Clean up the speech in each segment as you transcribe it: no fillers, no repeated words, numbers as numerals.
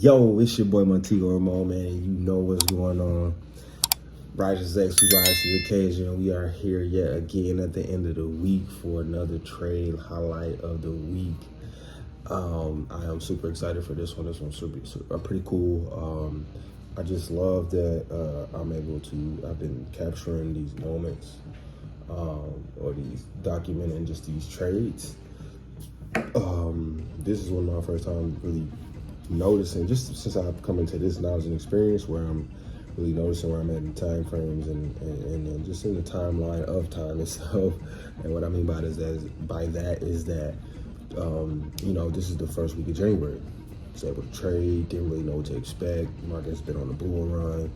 Yo, it's your boy Montego Mo, man. You know what's going on. Righteous X, we rise to the occasion. We are here yet again at the end of the week for another trade highlight of the week. I am super excited for this one. This one's super pretty cool. I just love that I'm able to, I've been capturing these moments or these documenting just these trades. This is one of my first time really noticing, just since I've come into this knowledge and experience, where I'm really noticing where I'm at in time frames and just in the timeline of time itself. And what I mean by that is that you know, this is the first week of January. Was able to trade, didn't really know what to expect. Market's been on a bull run,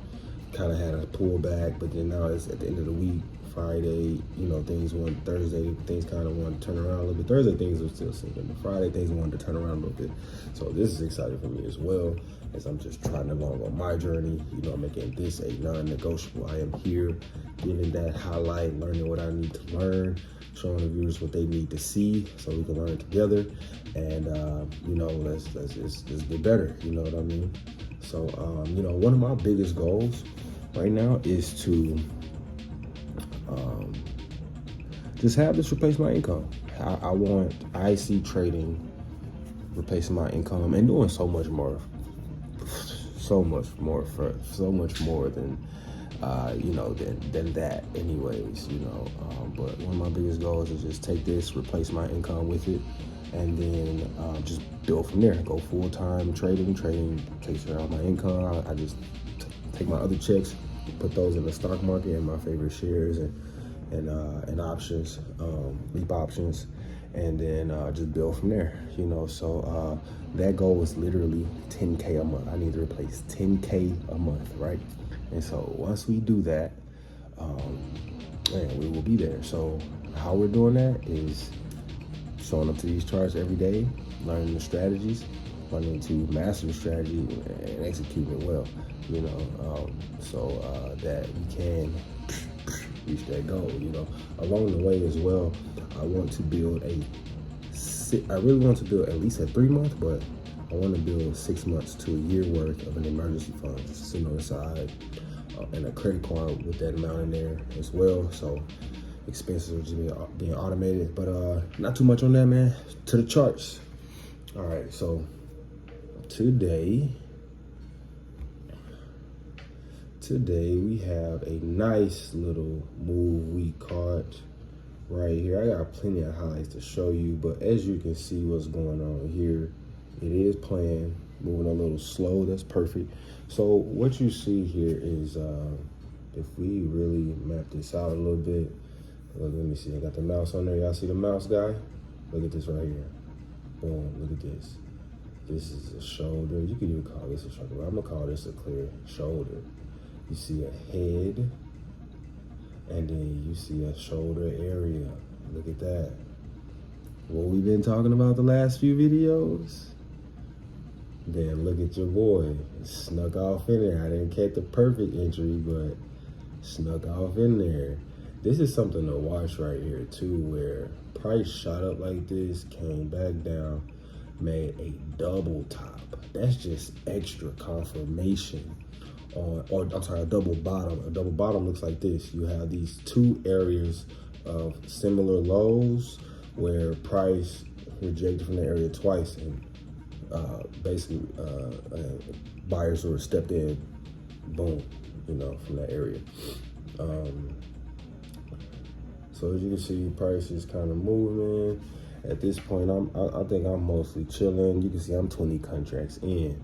kind of had a pullback, but then now it's at the end of the week. Friday, you know, things went. Thursday, things kind of wanted to turn around a little bit. Thursday, things were still sinking. But Friday, things wanted to turn around a little bit. So this is exciting for me as well, as I'm just trying along on my journey, you know, making this a non-negotiable. I am here giving that highlight, learning what I need to learn, showing the viewers what they need to see so we can learn it together. And, you know, let's get better, you know what I mean? So, you know, one of my biggest goals right now is to just have this replace my income. I see trading replacing my income and doing so much more than you know, than that anyways, you know. But one of my biggest goals is just take this, replace my income with it, and then just build from there. Go full-time trading takes care of my income. I just take my other checks, put those in the stock market and my favorite shares and options, leap options, and then just build from there, you know. So that goal was literally 10K a month. I need to replace 10K a month, right? And so once we do that, man, we will be there. So how we're doing that is showing up to these charts every day, learning the strategies, learning to master the strategy and execute it well, you know, so that we can reach that goal, you know. Along the way as well, I really want to build at least a 3-month, but I want to build 6 months to a year worth of an emergency fund just sitting on the side, and a credit card with that amount in there as well. So expenses are just being automated, but not too much on that, man. To the charts. All right, so today we have a nice little move we caught right here. I got plenty of highlights to show you, but as you can see what's going on here, it is playing, moving a little slow. That's perfect. So what you see here is, if we really map this out a little bit, let me see, I got the mouse on there. Y'all see the mouse guy? Look at this right here. Boom, look at this. This is a shoulder. You could even call this a shoulder, but I'm gonna call this a clear shoulder. You see a head, and then you see a shoulder area. Look at that. What we've been talking about the last few videos. Then look at your boy. It snuck off in there. I didn't catch the perfect entry, but snuck off in there. This is something to watch right here too, where price shot up like this, came back down, made a double top. That's just extra confirmation. A double bottom. A double bottom looks like this. You have these two areas of similar lows where price rejected from the area twice, and basically buyers who stepped in, boom, you know, from that area. So as you can see, price is kind of moving. At this point, I think I'm mostly chilling. You can see I'm 20 contracts in.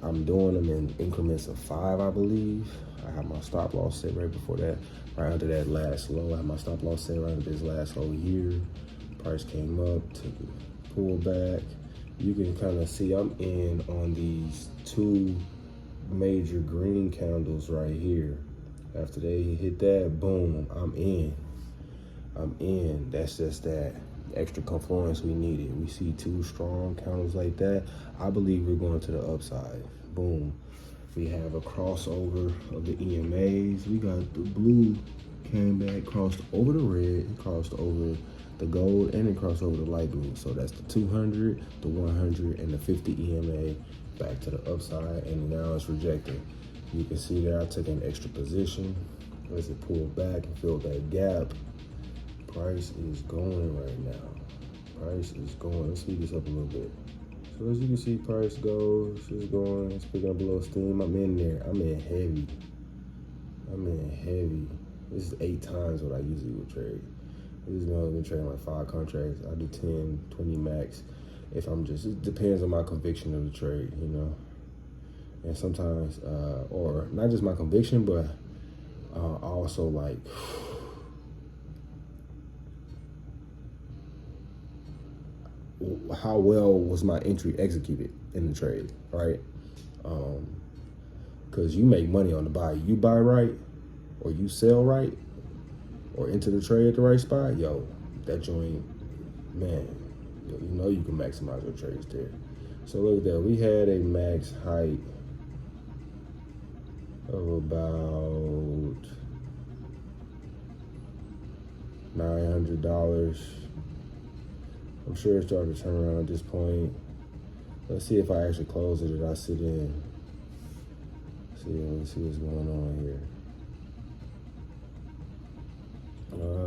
I'm doing them in increments of 5, I believe. I have my stop loss set right before that, right under that last low. I have my stop loss set right under this last low here. Price came up, took a pullback. You can kind of see I'm in on these 2 major green candles right here. After they hit that, boom, I'm in. That's just that extra confluence we needed. We see 2 strong candles like that. I believe we're going to the upside. Boom. We have a crossover of the EMAs. We got the blue came back, crossed over the red, crossed over the gold, and it crossed over the light blue. So that's the 200, the 100, and the 50 EMA back to the upside, and now it's rejecting. You can see there I took an extra position as it pulled back and filled that gap. Price is going right now. Price is going. Let's speed this up a little bit. So as you can see, price goes, it's going, it's picking up a little steam. I'm in there. I'm in heavy. This is 8 times what I usually would trade. This is when I've been trading like 5 contracts. I do 10, 20 max. If I'm just, it depends on my conviction of the trade, you know. And sometimes, or not just my conviction, but also like, how well was my entry executed in the trade, right? Because you make money on the buy. You buy right, or you sell right, or enter the trade at the right spot, yo, that joint, man, yo, you know you can maximize your trades there. So look at that. We had a max height of about $900. I'm sure it's starting to turn around at this point. Let's see if I actually close it or I sit in. Let's see what's going on here.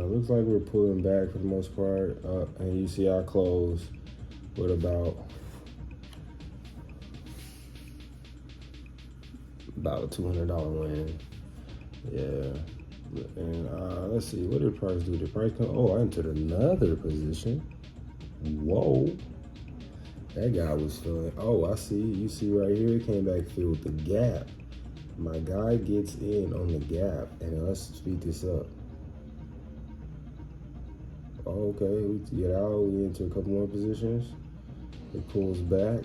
Looks like we're pulling back for the most part. And you see I close with about a $200 win. Yeah. And let's see, what did price do? Did price come? Oh, I entered another position. Whoa. That guy was feeling, oh, I see. You see right here, it came back filled with the gap. My guy gets in on the gap, and let's speed this up. Okay, we get out, we enter a couple more positions. It pulls back.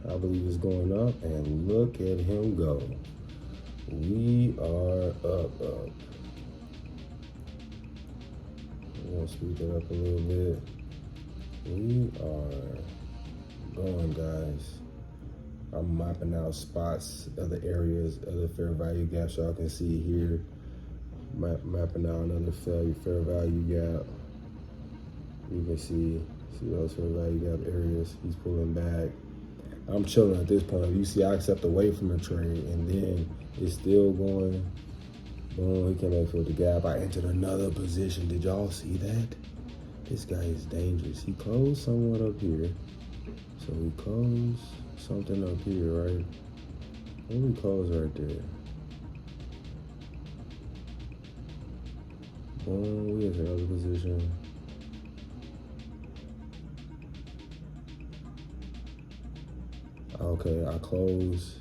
I believe it's going up, and look at him go. We are up. I'm gonna speed that up a little bit. We are going, guys. I'm mapping out spots, other areas, other fair value gaps. Y'all can see here. Mapping out another fair value gap. You can see those fair value gap areas. He's pulling back. I'm chilling at this point. You see, I stepped away from the trade, and then it's still going. Boom, he came back for the gap. I entered another position. Did y'all see that? This guy is dangerous. He closed somewhat up here. So we close something up here, right? And we close right there. Boom, we have another position. Okay, I close.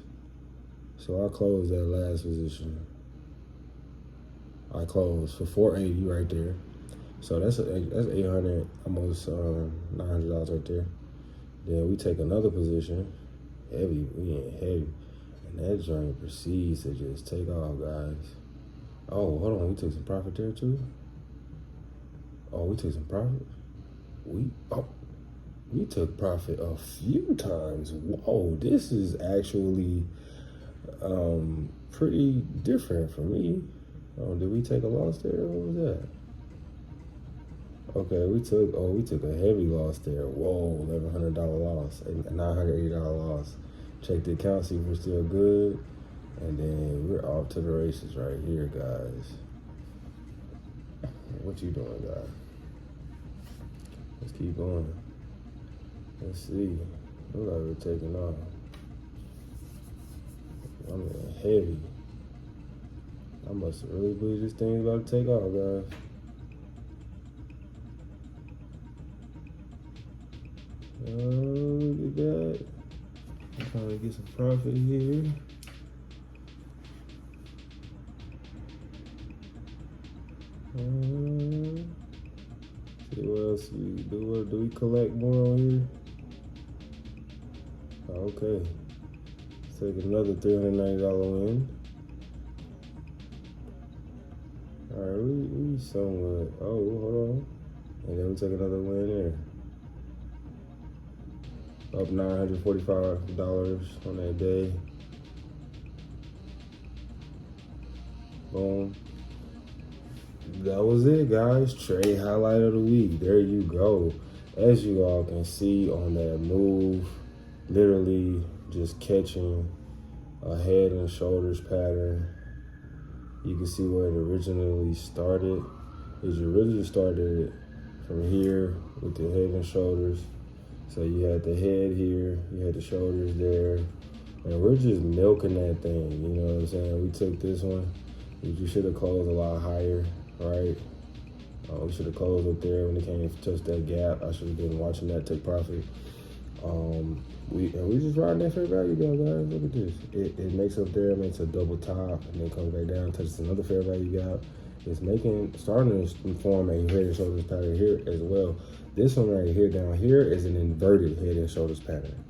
So I closed that last position. I closed for 480 right there. So that's 800, almost $900 right there. Then we take another position. Heavy, we ain't heavy. And that joint proceeds to just take off, guys. Oh, hold on, we took some profit there too? Oh, we took some profit? We took profit a few times. Whoa, this is actually pretty different for me. Oh, did we take a loss there? What was that? Okay, we took a heavy loss there. Whoa, $1,100 loss, a $980 loss. Check the account, see if we're still good. And then we're off to the races right here, guys. What you doing, guys? Let's keep going. Let's see. Look like we're taking off. I'm in heavy. I must really believe this thing's about to take off, guys. Look at that. I'm trying to get some profit here. See what else we do. Do we collect more on here? Okay. Let's take another $390 win. Alright, we somewhat. Oh, hold on. And then we take another win there. Up $945 on that day. Boom. that was it, guys. Trade highlight of the week. There you go. As you all can see on that move, literally just catching a head and shoulders pattern. You can see where it originally started. It originally started from here with the head and shoulders. So you had the head here, you had the shoulders there, and we're just milking that thing, you know what I'm saying? We took this one, you should have closed a lot higher, right? We should have closed up there when it came to touch that gap. I should have been watching that take profit. We just riding that fair value down, guys. Look at this. It makes up there, makes a double top, and then comes back down, touches another fair value gap. It's starting to form a head and shoulders pattern here as well. This one right here down here is an inverted head and shoulders pattern.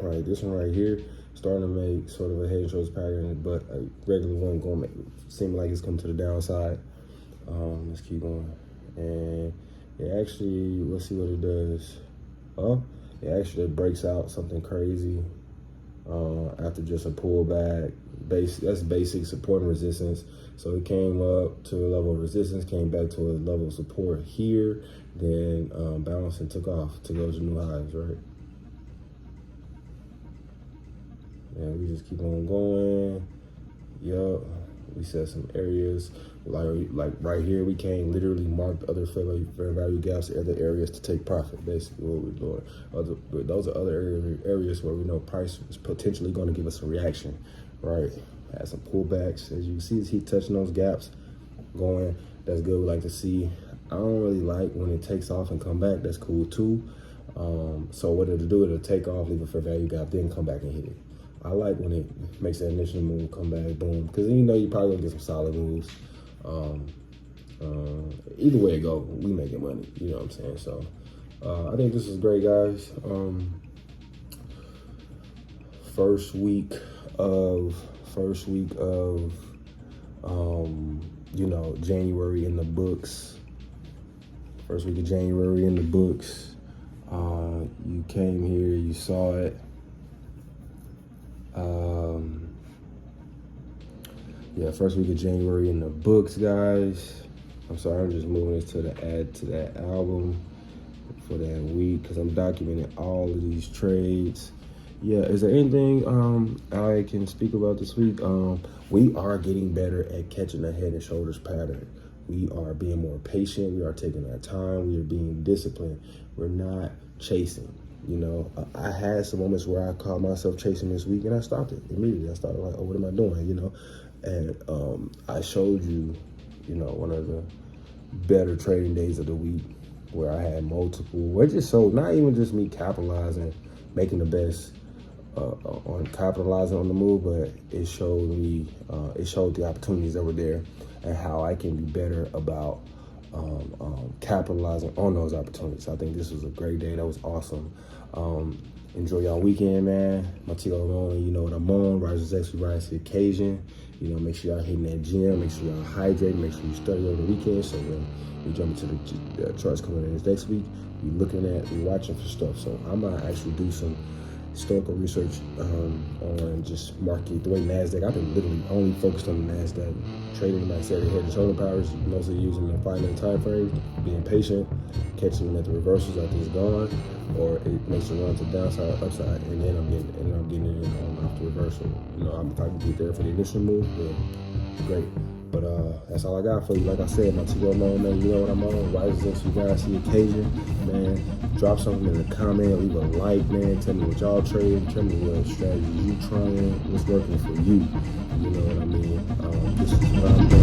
All right, this one right here starting to make sort of a head and shoulders pattern, but a regular one going to seem like it's coming to the downside. Let's keep going. And it actually, let's see what it does. It actually breaks out something crazy after just a pullback. That's basic support and resistance. So it came up to a level of resistance, came back to a level of support here, then bounced and took off to those new highs, right? And we just keep on going. Yup. We set some areas like right here. We came literally marked other fair value gaps, other areas to take profit. Basically, what we're doing. Those are other areas where we know price is potentially going to give us a reaction, right? Had some pullbacks, as you can see, he touching those gaps, going. That's good. We like to see. I don't really like when it takes off and come back. That's cool too. So what it'll do, it'll take off, leave a fair value gap, then come back and hit it. I like when it makes that initial move, come back, boom. Because then you know you're probably going to get some solid moves. Either way it go, we making money. You know what I'm saying? So I think this is great, guys. First week of you know, January in the books. First week of January in the books. You came here, you saw it. Yeah, first week of January in the books, guys. I'm sorry, I'm just moving this to the add to that album for that week because I'm documenting all of these trades. Yeah, is there anything I can speak about this week? We are getting better at catching the head and shoulders pattern. We are being more patient. We are taking our time. We are being disciplined. We're not chasing. You know, I had some moments where I caught myself chasing this week and I stopped it immediately. I started like, oh, what am I doing? You know, and I showed you, you know, one of the better trading days of the week where I had multiple, it just showed not even just me capitalizing, making the best on capitalizing on the move, but it showed me, it showed the opportunities that were there and how I can be better about capitalizing on those opportunities. I think this was a great day. That was awesome. Enjoy y'all weekend, man. Montego Alone, you know what I'm on. Rise X, we rise to the occasion. You know, make sure y'all hitting that gym. Make sure y'all hydrate. Make sure you study over the weekend. So when we jump into the charts coming in next week, we watching for stuff. So I'm gonna actually do some historical research on just market, the way Nasdaq. I've been literally only focused on the Nasdaq, trading, like I said, head and shoulder powers, mostly using the 5-minute time frame, being patient, catching them at the reversals after it's gone, or it makes a run to downside, upside, and then I'm getting it in off the reversal. You know, if I can get there for the initial move, then great. But that's all I got for you. Like I said, my Montego Alone, man, you know what I'm on. Rises into you guys, the occasion, man. Drop something in the comment, leave a like, man. Tell me what y'all trading. Tell me what strategies you trying. What's working for you. You know what I mean? This is what I'm doing.